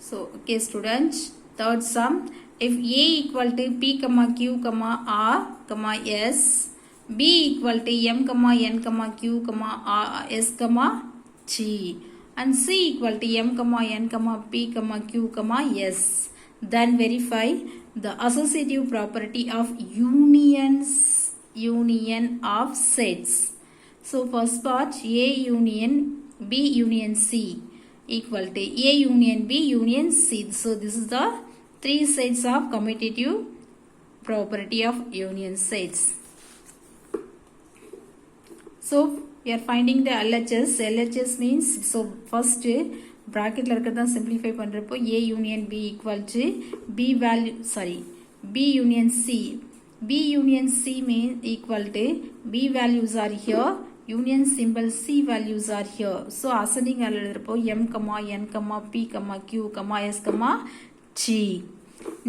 So, okay students, third sum. If A equal to P, Q, R, S, B equal to M, N, Q, R, S, G, and C equal to M, N, P, Q, S, then verify the associative property of union of sets. So first part, A union B union C equal to A union B union C. So this is the three sets of commutative property of union sets. So we are finding the LHS. LHS means, so first bracket la irukadha simplify பண்றப்போ A union B equal to B union C. B union C means equal to B values are here, union symbol C values are here. So ascending order எழுதுறப்போ M, N, P, Q, S, G.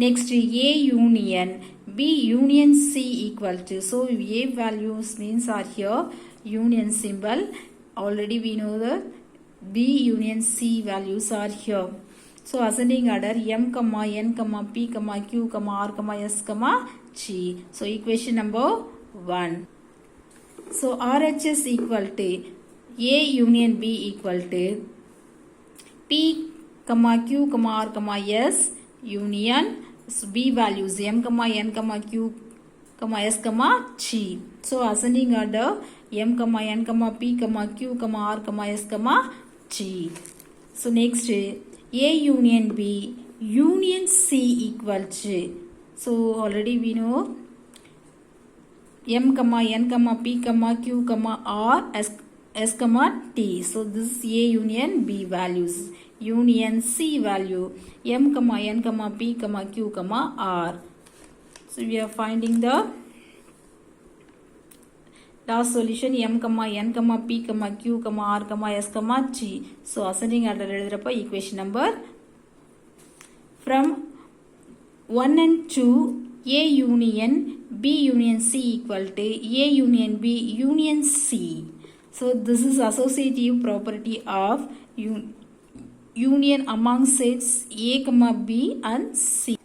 Next A union B union C equal to, so A values means are here, union symbol already we know that B union C values are here. So ascending order M, N, P, Q, R, S, G. So equation number 1. So RHS equal to A union B equal to P, Q, R, S union B values M, N, Q, S, G. So ascending order M, N, P, Q, R, S, G. So next A union B union C equal to, so already we know M, N, P, Q, R, S, T. So this is A union B values, union C value M, N, P, Q, R. So we are finding the last solution M, N, P, Q, R, S, G. So ascending order எழுதுறப்ப equation number from 1 and 2 A union B union C equal to A union B union C. So this is associative property of union among sets A, B and C.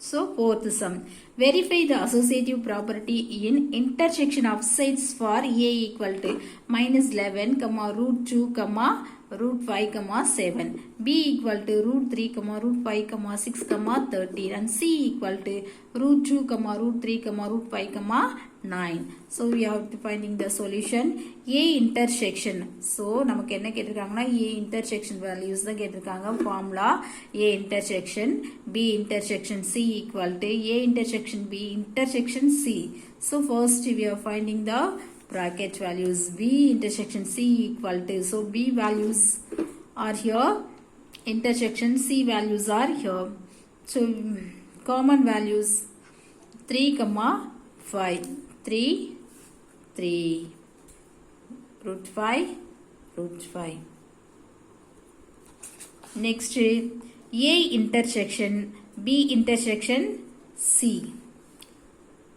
So fourth sum. Verify the associative property in intersection of sets for A equal to -11, √2, √5, 7. B equal to √3, √5, 6, 13. And C equal to √2, √3, √5, 9. So we have to finding the solution. A intersection. So நமக்கு என்ன கேட்டிருக்காங்கன்னா A intersection values தான் கேட்டிருக்காங்க. Formula A intersection B intersection C equal to A intersection B intersection C. So first we are finding the bracket values. B intersection C equal to, so B values are here, intersection C values are here. So common values 3, 5, 3, 3, √5, √5. Next A intersection B intersection C.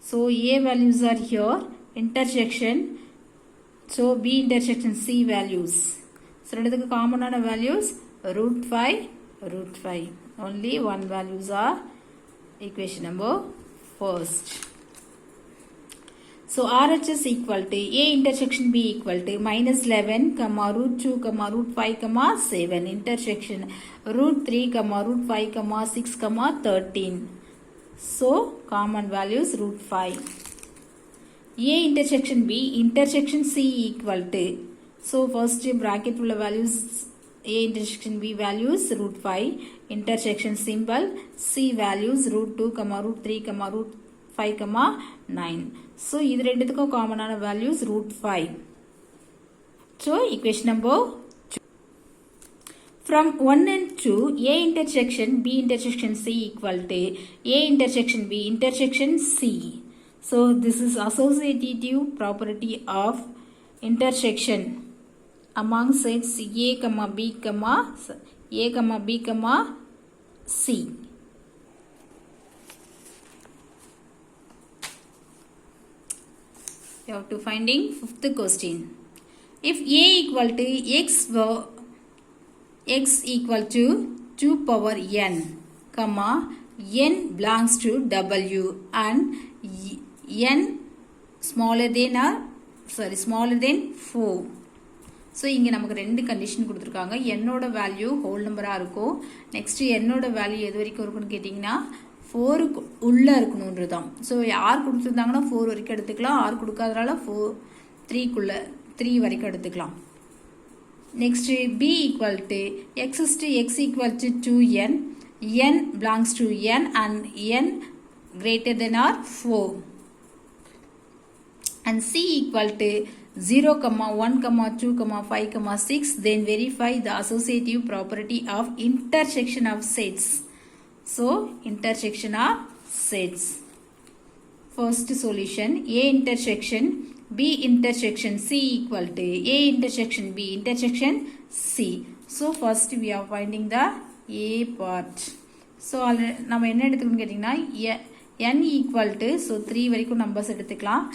So A values are here, intersection, so B intersection C values. So ரெண்டுத்துக்கு காமனான values √5, √5. Only one values are equation number first. So RHS equal to A intersection B equal to -11, √2, √5, 7. Intersection √3, √5, 6, 13. So common values √5. A intersection B intersection C equal to, so first bracket full values A intersection B values √5, intersection symbol C values √2, √3, √5, 9. So இது ரெண்டுத்துக்கும் காமனான values √5. So equation number 2. From 1 and 2 A intersection B intersection C equal to A intersection B intersection C. So this is associative property of intersection among sets A, B, C. You have to finding fifth question. If A equal to X x equal to 2 power n, comma n belongs to w and n smaller than 4. So இங்கே நமக்கு ரெண்டு condition கொடுத்துருக்காங்க. என்னோட value whole நம்பராக இருக்கும். Next என்னோட value எது வரைக்கும் இருக்குன்னு கேட்டிங்கன்னா 4க்கு உள்ளே இருக்கணுன்றது தான். ஸோ யார் கொடுத்துருந்தாங்கன்னா 4 வரைக்கும் எடுத்துக்கலாம். யார் கொடுக்காதனால 3 வரைக்கும் எடுத்துக்கலாம். Next b equal to x equal to 2n, n belongs to n and n greater than or 4. And c equal to 0, 1, 2, 5, 6. Then verify the associative property of intersection of sets. So intersection of sets. First solution, A intersection B intersection C equal to A intersection B intersection C. So first we are finding the A part. So நம்ம என்ன எடுத்துக்கணும்னு கேட்டிங்கன்னா n equal to, so 3 வரைக்கும் numbers எடுத்துக்கலாம்.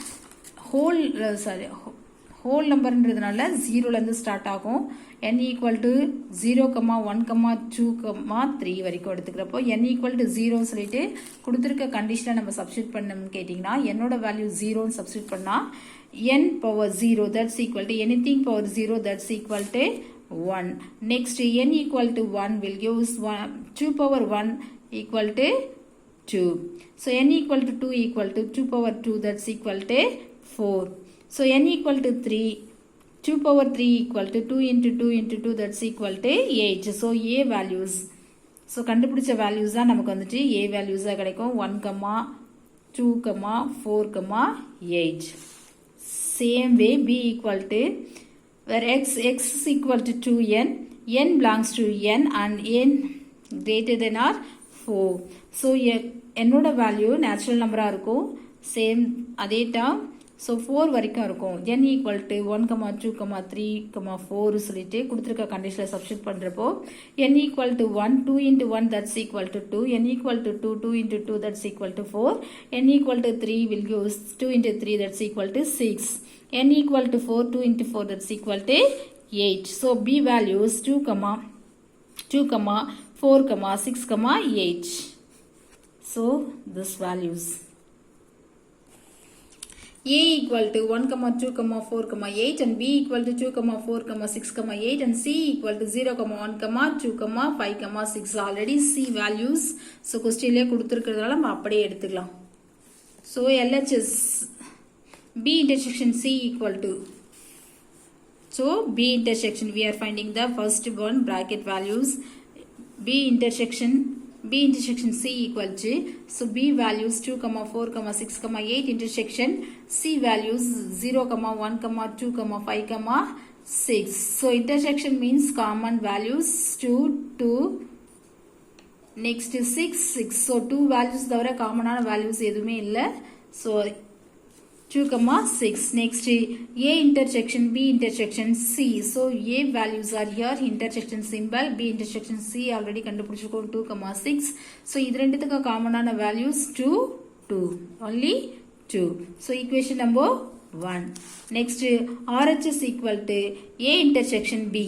Whole நம்பர்ன்றதுனால 0லேருந்து start ஆகும். n equal to 0, 1, 2, 3 வரைக்கும் எடுத்துக்கிறப்போ n equal to 0 சொல்லிட்டு கொடுத்துருக்க கண்டிஷனை நம்ம சப்ஸ்டியூட் பண்ணணும்னு கேட்டிங்கன்னா என்னோட வேல்யூ 0ன்னு சப்ஸ்டியூட் பண்ணால் n power 0 that's equal to anything power 0 that's equal to 1. Next n equal to 1 will give us 2 power 1 equal to 2. So n equal to 2 equal to 2 power 2 that's equal to 4. So n equal to 3, 2 power 3 equal to 2 into 2 into 2 that's equal to 8. So A values. So கண்டுபிடிச்ச values தான் நமக்கு வந்துட்டு A values கிடைக்கும். 1, 2, 4, 8. Same way B equal to, where x is equal to 2n, n belongs to n and n greater than or 4. So என்னோட value natural நம்பராக இருக்கும். Same அதே term. So 4 வரைக்கும் இருக்கும். n equal to 1, 2, 3, 4 சொல்லிட்டு கொடுத்துருக்க கண்டிஷனில் சப்ஸ்டியூட் பண்ணுறப்போ n equal to 1, 2 into 1 that's equal to 2, n equal to 2, 2 into 2 that's equal to 4, n equal to 3 will give 2 into 3 that's equal to 6, n equal to 4, 2 into 4 that's equal to 8. So B values 2, 4, 6, 8. So this values. A equal to 1, 2, 4, 8 and B equal to 2, 4, 6, 8 and C equal to 0, 1, 2, 5, 6. Already C values. So question கொடுத்திருக்கிறதால நம்ம அப்படியே எடுத்துக்கலாம். So LHS B intersection C equal to, so B intersection we are finding the first one bracket values. B intersection C equal to, so B values 2, 4, 6, 8 intersection C values 0, 1, 2, 5, 6. So intersection means common values 2, 2, next 6, 6. So 2 values தவிர காமனான values எதுவுமே இல்லை. So 2, 6. Next A intersection B intersection C. So A values are here, intersection symbol. B intersection C already கண்டுபிடிச்சிருக்கோம் 2, 6. So இது ரெண்டுத்துக்கு காமனான values 2, 2. Only 2. So equation number 1. Next RHS equal to A intersection B.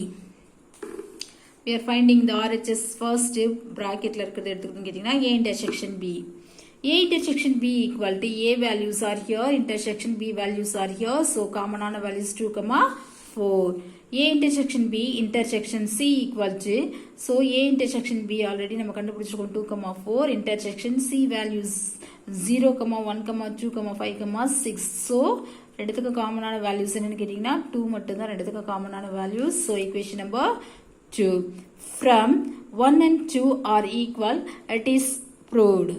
We are finding the RHS first bracketல இருக்கிறது எடுத்துக்கிட்டோம்னு கேட்டிங்கன்னா A intersection B. A intersection B equal to A values are here, intersection B values are here. So common on values 2, 4. A intersection B intersection C equal to, so A intersection B already நம்ம கண்டுபிடிச்சிருக்கோம் 2, 4. Intersection C values 0, 1, 2, 5, 6. So ரெண்டுத்துக்கு காமனான values என்னன்னு கேட்டிங்கன்னா 2 மட்டும்தான் ரெண்டுத்துக்கு காமனான values. So equation number 2. From 1 and 2 are equal, it is proved.